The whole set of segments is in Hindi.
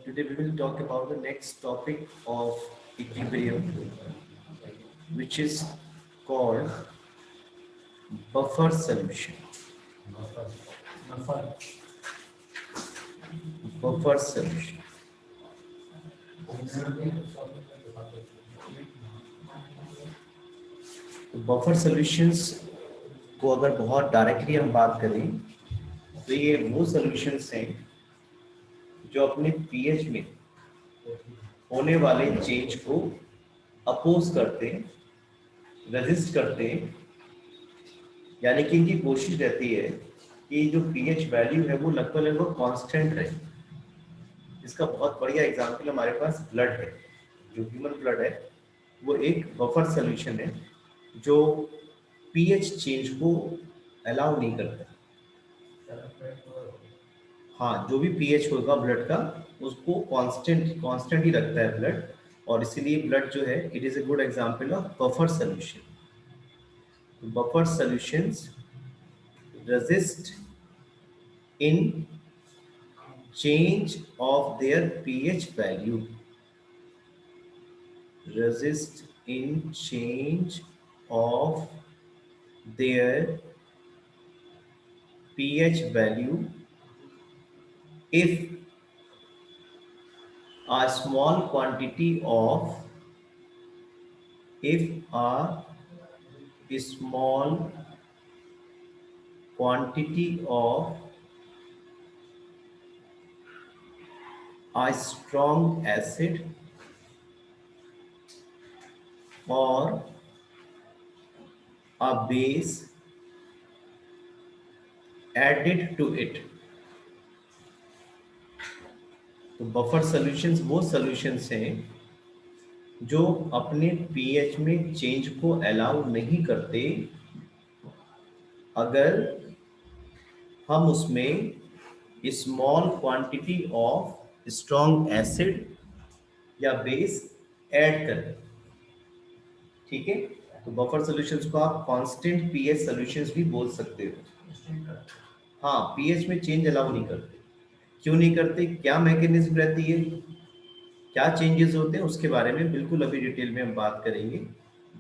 Today we will talk about the next topic of equilibrium, which is called buffer solution. Buffer solution. तो बफर सॉल्यूशंस को अगर बहुत डायरेक्टली हम बात करें तो ये वो सॉल्यूशंस हैं जो अपने पीएच में होने वाले चेंज को अपोज करते हैं, रेजिस्ट करते हैं, यानी कि इनकी कोशिश रहती है कि जो पीएच वैल्यू है वो लगभग लगभग कांस्टेंट रहे। इसका बहुत बढ़िया एग्जांपल हमारे पास ब्लड है। जो ह्यूमन ब्लड है वो एक बफर सॉल्यूशन है जो पीएच चेंज को अलाउ नहीं करता। हाँ, जो भी पीएच होगा ब्लड का उसको कांस्टेंट ही रखता है ब्लड, और इसीलिए ब्लड जो है it is a good example of buffer solution. Buffer solutions resist in change of their pH value. Resist in change of their pH value if a small quantity of if a small quantity of a strong acid or a base added to it. तो बफर सॉल्यूशंस वो सॉल्यूशंस हैं जो अपने पीएच में चेंज को अलाउ नहीं करते अगर हम उसमें small quantity of strong acid या बेस ऐड करें। ठीक है, तो बफर सॉल्यूशंस को आप कांस्टेंट पीएच सॉल्यूशंस भी बोल सकते हो। हाँ, पीएच में चेंज अलाउ नहीं करते। क्यों नहीं करते, क्या मैकेनिज्म रहती है, क्या चेंजेस होते हैं, उसके बारे में बिल्कुल अभी डिटेल में हम बात करेंगे।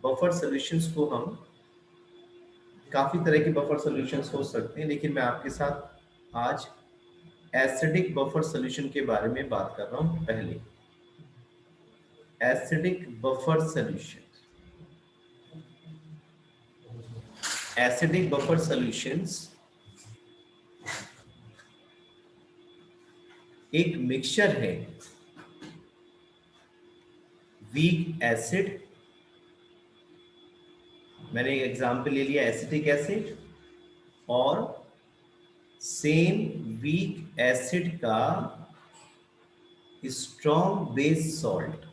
बफर सॉल्यूशंस को हम काफी तरह के बफर सॉल्यूशंस हो सकते हैं, लेकिन मैं आपके साथ आज एसिडिक बफर सॉल्यूशन के बारे में बात कर रहा हूं। पहले acidic buffer solution. Acidic buffer solutions एक मिक्सचर है वीक एसिड, मैंने एक एग्जांपल ले लिया एसिटिक एसिड, और सेम वीक एसिड का स्ट्रॉन्ग बेस सॉल्ट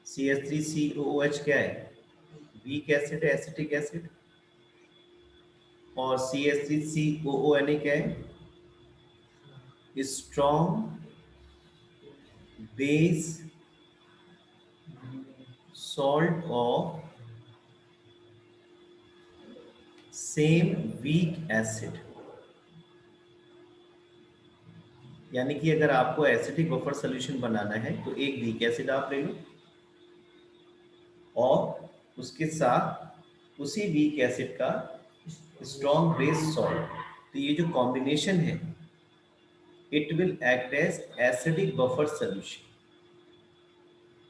CH3COOH क्या है, वीक एसिड है, एसिटिक एसिड, और CH3COONA क्या है, strong base salt of same weak acid. यानी कि अगर आपको एसिडिक बफर सॉल्यूशन बनाना है तो एक वीक एसिड आप ले लो और उसके साथ उसी वीक एसिड का स्ट्रॉन्ग बेस सॉल्ट। तो ये जो कॉम्बिनेशन है it will act as acidic buffer solution,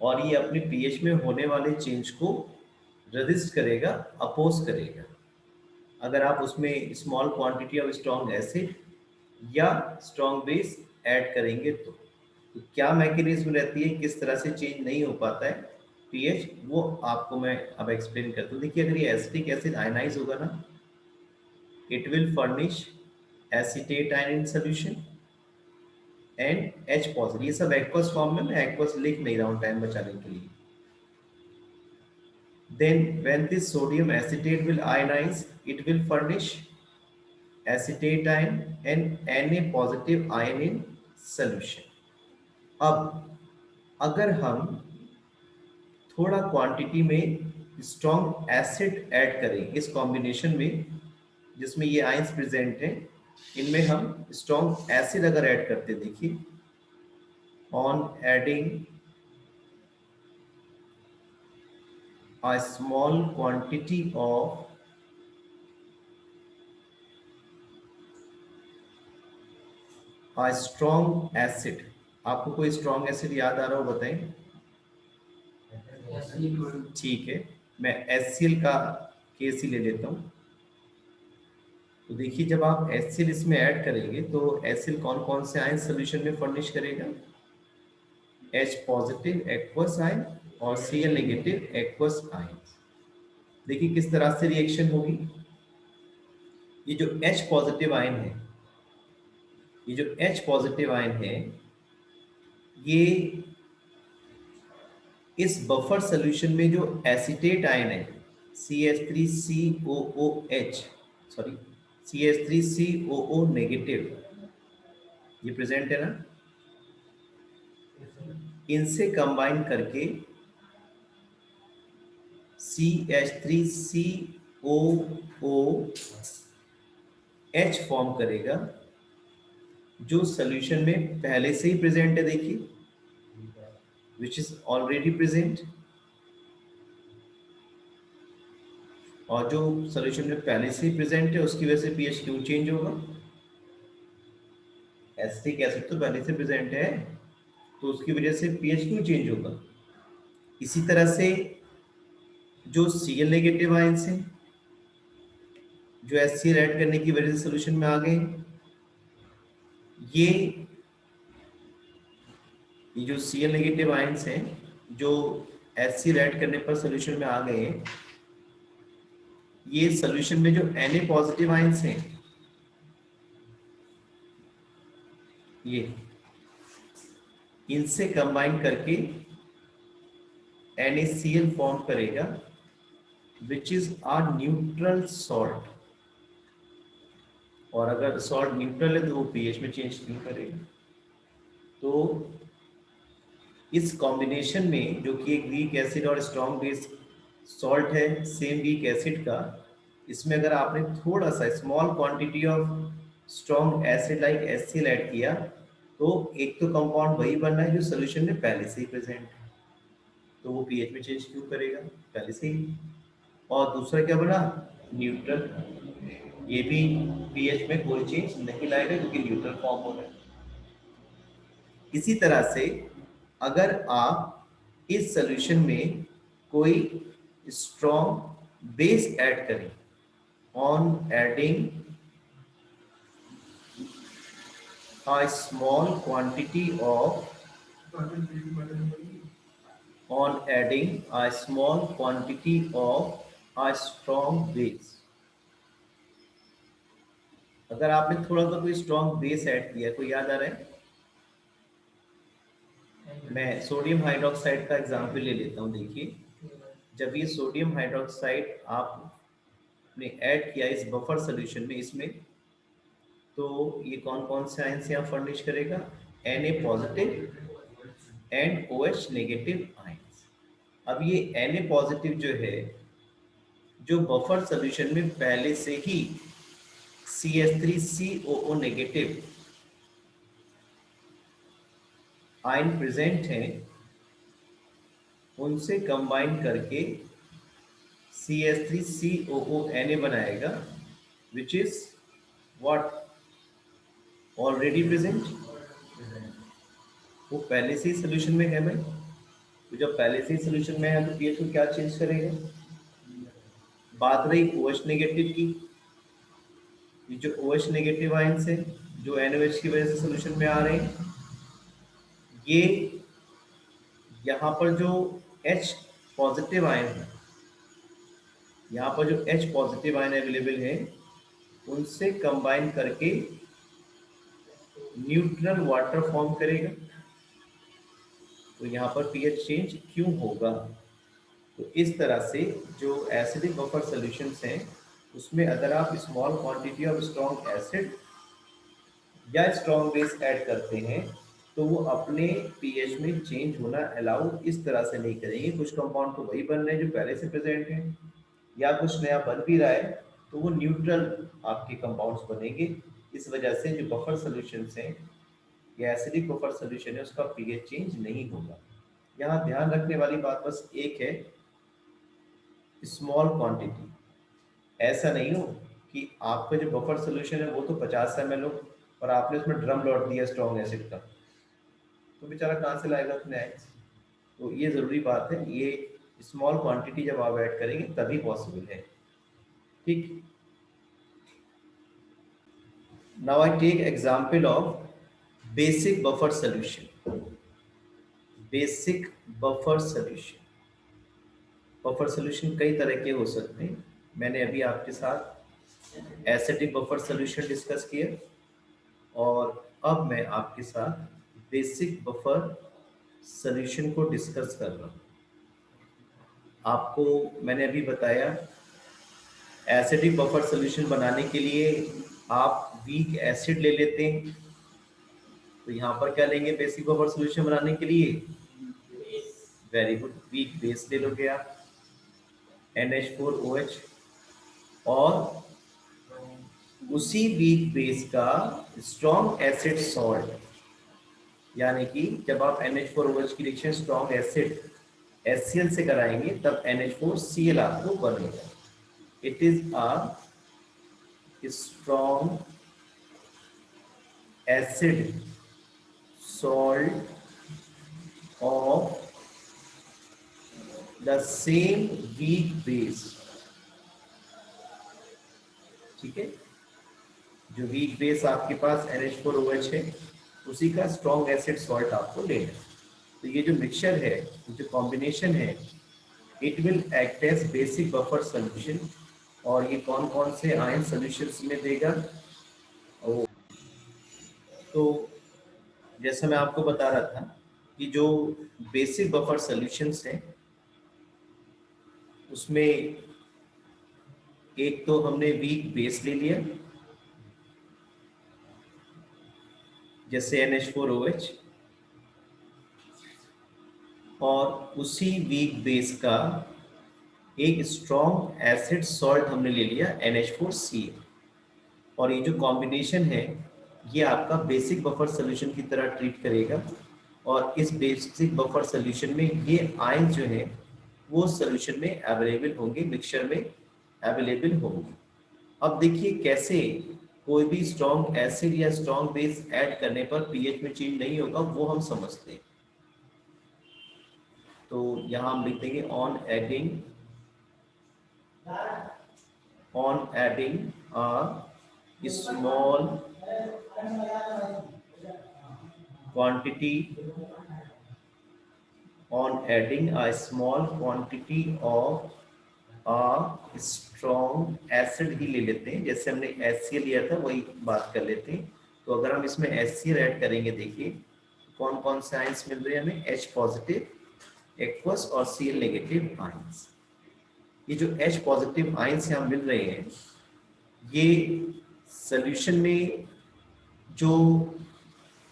और ये अपने पीएच में होने वाले चेंज को रेजिस्ट करेगा, अपोज करेगा। अगर आप उसमें small quantity of strong acid या स्ट्रॉन्ग बेस ऐड करेंगे तो क्या मैकेनिज्म रहती है, किस तरह से चेंज नहीं हो पाता है पीएच, वो आपको मैं अब एक्सप्लेन करता हूँ। देखिए, अगर ये एसिटिक एसिड आयनाइज होगा ना, it will furnish acetate ion in solution and H positive. ये सब एक्वस फॉर्म में, मैं एक्वस लिख नहीं रहा हूँ टाइम बचाने के लिए। Then when this sodium acetate will ionize, it will furnish acetate ion and Na positive ion in solution. अब अगर हम थोड़ा क्वांटिटी में स्ट्रॉन्ग एसिड ऐड करें इस कॉम्बिनेशन में जिसमें ये आयंस प्रेजेंट हैं, इनमें हम स्ट्रॉन्ग एसिड अगर ऐड करते, देखिए on adding a small quantity of a strong acid, आपको कोई स्ट्रॉन्ग एसिड याद आ रहा हो बताएं। ठीक है, मैं HCl का केस ही ले लेता हूं। तो देखिए जब आप HCl इसमें ऐड करेंगे तो HCl कौन कौन से आयन सोल्यूशन में फर्निश करेगा, H पॉजिटिव एक्वस आयन और Cl नेगेटिव एक्वस आयन। देखिए किस तरह से रिएक्शन होगी। ये जो H पॉजिटिव आयन है, ये जो H पॉजिटिव आयन है, ये इस बफर सॉल्यूशन में जो एसीटेट आयन है CH3COOH, सॉरी CH3COO नेगेटिव, ये प्रेजेंट है ना, इनसे कंबाइन करके CH3COOH फॉर्म करेगा, जो सॉल्यूशन में पहले से ही प्रेजेंट है, देखिए विच इज ऑलरेडी प्रेजेंट। और जो सॉल्यूशन में पहले से ही प्रेजेंट है उसकी वजह से पीएच क्यों चेंज होगा, एसिटिक एसिड तो पहले से प्रेजेंट है तो उसकी वजह से पीएच क्यों चेंज होगा। इसी तरह से जो Cl नेगेटिव आयंस हैं जो HCl ऐड करने की वजह से सॉल्यूशन में आ गए, ये जो Cl नेगेटिव आयंस हैं जो HCl ऐड करने पर सॉल्यूशन में आ गए हैं, ये सॉल्यूशन में जो Na पॉजिटिव आयंस हैं, ये इनसे कंबाइन करके NaCl फॉर्म करेगा which is a neutral salt. और अगर सॉल्ट न्यूट्रल है तो वो पीएच में चेंज क्यों करेगा। तो इस कॉम्बिनेशन में जो कि एक वीक एसिड और स्ट्रॉन्ग बेस सॉल्ट है सेम वीक एसिड का, इसमें अगर आपने थोड़ा सा small quantity of strong acid like HCl add किया तो एक तो कंपाउंड वही बनना है जो सॉल्यूशन में पहले से ही प्रेजेंट है, तो वो पीएच में चेंज क्यों करेगा पहले से ही। और दूसरा क्या बना, न्यूट्रल, ये भी पीएच में कोई चेंज नहीं लाएगा क्योंकि न्यूट्रल फॉर्म हो रहा है। इसी तरह से अगर आप इस सॉल्यूशन में कोई स्ट्रॉन्ग बेस ऐड करें, on adding a small quantity of on adding a small quantity of a strong base, अगर आपने थोड़ा सा कोई स्ट्रॉन्ग बेस ऐड किया, कोई याद आ रहा है, मैं सोडियम हाइड्रोक्साइड का एग्जांपल ले लेता हूँ। देखिए जब ये सोडियम हाइड्रोक्साइड आपने ऐड किया इस बफर सॉल्यूशन में, इसमें तो ये कौन कौन से आयन से यहाँ फर्निश करेगा, Na positive and OH negative ions. अब ये Na पॉजिटिव जो है जो बफर सॉल्यूशन में पहले से ही CH3COO नेगेटिव आयन प्रेजेंट हैं, उनसे कंबाइन करके CH3COO Na बनाएगा which is what already present, वो पहले से ही सोल्यूशन में है भाई। तो जब पहले से ही सोल्यूशन में है तो पीएच को क्या चेंज करेगा। बात रही OH नेगेटिव की, ये जो OH नेगेटिव आयंस है जो NOH की वजह से सोल्यूशन में आ रहे हैं, ये यहाँ पर जो H पॉजिटिव आयन है, यहाँ पर जो H पॉजिटिव आयन अवेलेबल है उनसे कंबाइन करके न्यूट्रल वाटर फॉर्म करेगा, तो यहाँ पर पीएच चेंज क्यों होगा। तो इस तरह से जो एसिडिक बफर सॉल्यूशंस हैं उसमें अगर आप small quantity of strong acid या स्ट्रॉन्ग बेस ऐड करते हैं तो वो अपने पीएच में चेंज होना अलाउ इस तरह से नहीं करेंगे। कुछ कंपाउंड तो वही बन रहे हैं जो पहले से प्रेजेंट हैं, या कुछ नया बन भी रहा है तो वो न्यूट्रल आपके कंपाउंड्स बनेंगे। इस वजह से जो बफर सॉल्यूशन है या एसिडिक बफर सॉल्यूशन है उसका पीएच चेंज नहीं होगा। यहाँ ध्यान रखने वाली बात बस एक है, स्मॉल क्वांटिटी। ऐसा नहीं हो कि आपका जो बफर सॉल्यूशन है वो तो 50 ml हो और आपने उसमें ड्रम लौट दिया स्ट्रॉन्ग एसिड का, तो बेचारा कहाँ से लाएगा अपने आइंस। तो ये ज़रूरी बात है, ये स्मॉल क्वांटिटी जब आप ऐड करेंगे तभी पॉसिबल है। ठीक, now I take example of basic buffer solution. Basic buffer solution, buffer solution कई तरह के हो सकते हैं। मैंने अभी आपके साथ एसिडिक बफर सॉल्यूशन डिस्कस किया और अब मैं आपके साथ बेसिक बफर सॉल्यूशन को डिस्कस कर रहा हूँ। आपको मैंने अभी बताया एसिडिक बफर सॉल्यूशन बनाने के लिए आप वीक एसिड ले लेते हैं, तो यहाँ पर क्या लेंगे बेसिक बफर सॉल्यूशन बनाने के लिए? वेरी गुड, वीक बेस ले लोगे आप NH4OH, और उसी वीक बेस का स्ट्रॉन्ग एसिड सॉल्ट, यानी कि जब आप NH4OH की रिएक्शन स्ट्रॉन्ग एसिड HCl से कराएंगे तब NH4Cl आपको बनेगा। It is a strong acid salt of the same weak base। ठीक है, जो वीक बेस आपके पास NH4OH है उसी का स्ट्रॉन्ग एसिड सॉल्ट आपको लेना है। तो ये जो मिक्सचर है, जो कॉम्बिनेशन है, it will act as basic buffer solution. और ये कौन कौन से आयन सॉल्यूशंस में देगा? तो जैसा मैं आपको बता रहा था कि जो बेसिक बफर सॉल्यूशंस हैं उसमें एक तो हमने वीक बेस ले लिया जैसे NH4OH, और उसी वीक बेस का एक स्ट्रॉन्ग एसिड सॉल्ट हमने ले लिया NH4Cl, और ये जो कॉम्बिनेशन है ये आपका बेसिक बफर सॉल्यूशन की तरह ट्रीट करेगा। और इस बेसिक बफर सॉल्यूशन में ये आयन जो है वो सॉल्यूशन में अवेलेबल होंगे, मिक्सचर में अवेलेबल होंगे। अब देखिए कैसे कोई भी स्ट्रॉन्ग एसिड या स्ट्रॉन्ग बेस ऐड करने पर पीएच में चेंज नहीं होगा, वो हम समझते हैं। तो यहाँ हम लिख देंगे on adding a small quantity of a strong acid ही ले लेते हैं, जैसे हमने HCl लिया था वही बात कर लेते हैं। तो अगर हम इसमें HCl ऐड करेंगे, देखिए कौन कौन से आयंस मिल रहे हैं हमें, H पॉजिटिव, एक्वस और Cl नेगेटिव आयंस। ये जो H पॉजिटिव आयंस यहाँ मिल रहे हैं ये सॉल्यूशन में जो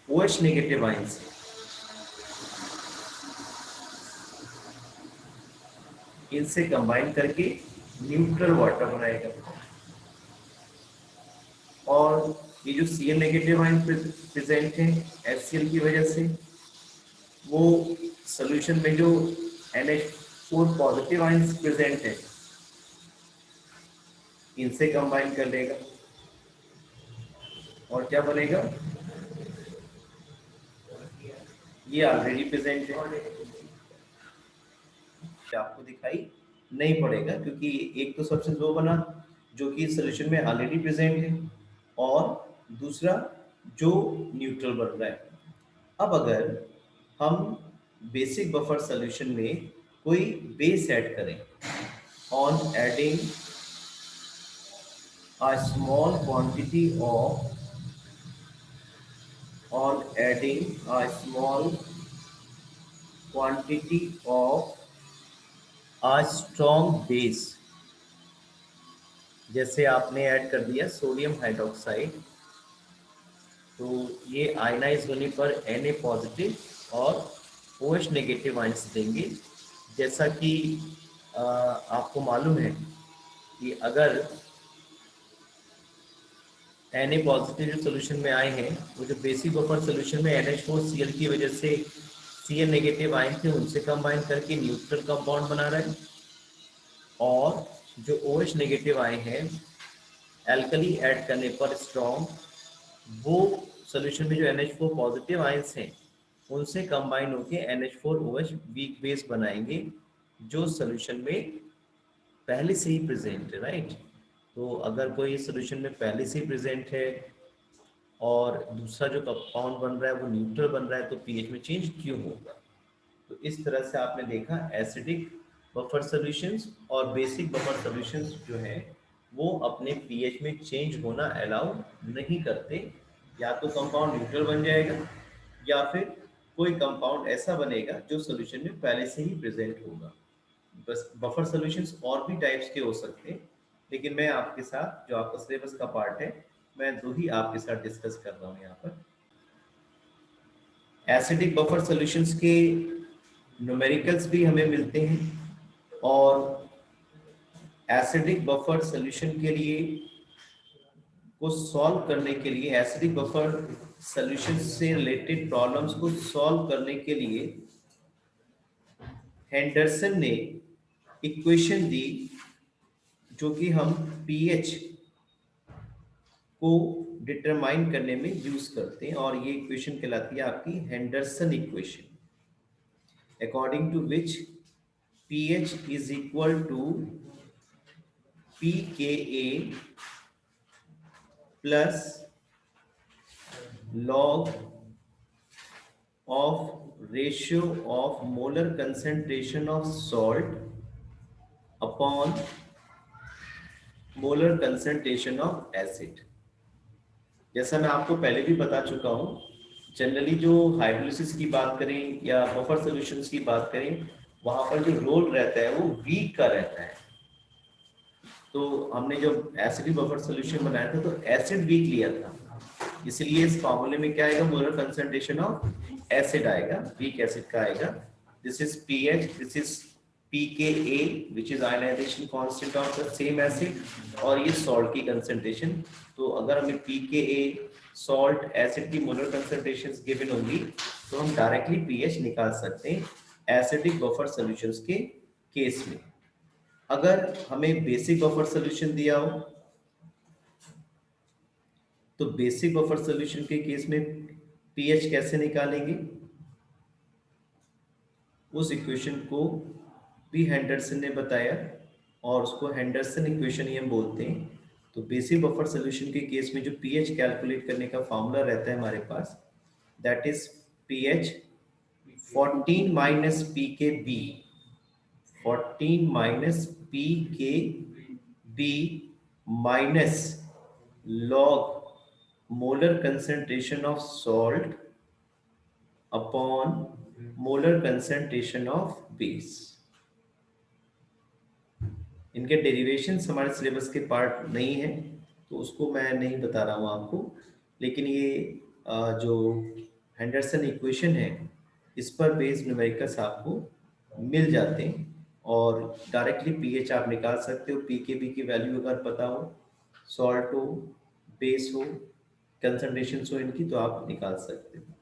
OH नेगेटिव आयंस है इनसे कंबाइन करके न्यूट्रल वाटर बनाएगा। और ये जो Cl नेगेटिव आयन प्रेजेंट है HCl की वजह से, वो सॉल्यूशन में जो NH4 पॉजिटिव आयंस प्रेजेंट है इनसे कंबाइन कर लेगा और क्या बनेगा, ये ऑलरेडी प्रेजेंट है, आपको दिखाई नहीं पड़ेगा क्योंकि एक तो सब्सटेंस वो बना जो कि सॉल्यूशन में ऑलरेडी प्रेजेंट है और दूसरा जो न्यूट्रल बन रहा है। अब अगर हम बेसिक बफर सॉल्यूशन में कोई बेस ऐड करें, on adding a small quantity of a strong base, जैसे आपने ऐड कर दिया सोडियम हाइड्रोक्साइड, तो ये आयनाइज होने पर Na पॉजिटिव और OH नेगेटिव आयंस देंगे। जैसा कि आपको मालूम है कि अगर Na पॉजिटिव जो सोल्यूशन में आए हैं वो जो बेसिक बफर सोल्यूशन में NH4Cl की वजह से Cl नेगेटिव आयन थे उनसे कंबाइन करके न्यूट्रल कंपाउंड बना रहे हैं, और जो OH नेगेटिव आए हैं एल्कली ऐड करने पर स्ट्रॉन्ग, वो सोल्यूशन में जो NH4 पॉजिटिव आयंस हैं उनसे कंबाइन होकर NH4OH वीक बेस बनाएंगे जो सोल्यूशन में पहले से ही प्रेजेंट है, राइट। तो अगर कोई सोल्यूशन में पहले से ही प्रेजेंट है और दूसरा जो कंपाउंड बन रहा है वो न्यूट्रल बन रहा है तो पीएच में चेंज क्यों होगा। तो इस तरह से आपने देखा एसिडिक बफर सॉल्यूशंस और बेसिक बफर सॉल्यूशंस जो हैं वो अपने पीएच में चेंज होना अलाउ नहीं करते। या तो कंपाउंड न्यूट्रल बन जाएगा या फिर कोई कंपाउंड ऐसा बनेगा जो सॉल्यूशन में पहले से ही प्रेजेंट होगा। बस बफर सॉल्यूशंस और भी टाइप्स के हो सकते हैं, लेकिन मैं आपके साथ जो आपका सिलेबस का पार्ट है मैं दो ही आपके साथ डिस्कस कर रहा हूँ यहाँ पर। एसिडिक बफर सॉल्यूशंस के न्यूमेरिकल्स भी हमें मिलते हैं और एसिडिक बफर सॉल्यूशन के लिए को सॉल्व करने के लिए, एसिडिक बफर सॉल्यूशन से रिलेटेड प्रॉब्लम्स को सॉल्व करने के लिए हेंडरसन ने इक्वेशन दी जो कि हम पीएच को डिटरमाइन करने में यूज करते हैं, और ये इक्वेशन कहलाती है आपकी Henderson equation, according to which pH is equal to pKa plus log of ratio of molar concentration of salt upon molar concentration of acid। जैसा मैं आपको पहले भी बता चुका हूँ, जनरली जो हाइड्रोलिसिस की बात करें या बफर सॉल्यूशंस की बात करें वहां पर जो रोल रहता है वो वीक का रहता है। तो हमने जो एसिडिक बफर सॉल्यूशन बनाया था तो एसिड वीक लिया था, इसलिए इस फॉर्मूले में क्या आएगा, मोलर कंसंट्रेशन ऑफ एसिड आएगा, वीक एसिड का आएगा। This is pH, this is pKa which is ionization constant of the same acid, और ये सॉल्ट की कंसंट्रेशन। तो अगर हमें pKa सॉल्ट एसिड की मोलर कंसंट्रेशंस गिवन होंगी तो हम डायरेक्टली pH निकाल सकते हैं एसिडिक बफर सॉल्यूशंस के केस में। अगर हमें बेसिक बफर सॉल्यूशन दिया हो तो बेसिक बफर सॉल्यूशन के केस में pH कैसे निकालेंगे, उस इक्वेशन को भी हेंडरसन ने बताया और उसको हेंडरसन इक्वेशन ही हम बोलते हैं। तो बेसिक बफर सॉल्यूशन के केस में जो pH कैलकुलेट करने का फॉर्मूला रहता है हमारे पास, दैट इज pH 14 माइनस pKb, 14 माइनस pKb माइनस log molar concentration of salt upon molar concentration of base। इनके डेरिवेशंस हमारे सिलेबस के पार्ट नहीं है तो उसको मैं नहीं बता रहा हूँ आपको, लेकिन ये जो हेंडरसन इक्वेशन है इस पर बेस्ड न्यूमेरिकल्स आपको मिल जाते हैं और डायरेक्टली पीएच आप निकाल सकते हो। पीकेबी की वैल्यू अगर पता हो, सॉल्ट हो, बेस हो, कंसंट्रेशन हो इनकी, तो आप निकाल सकते हो।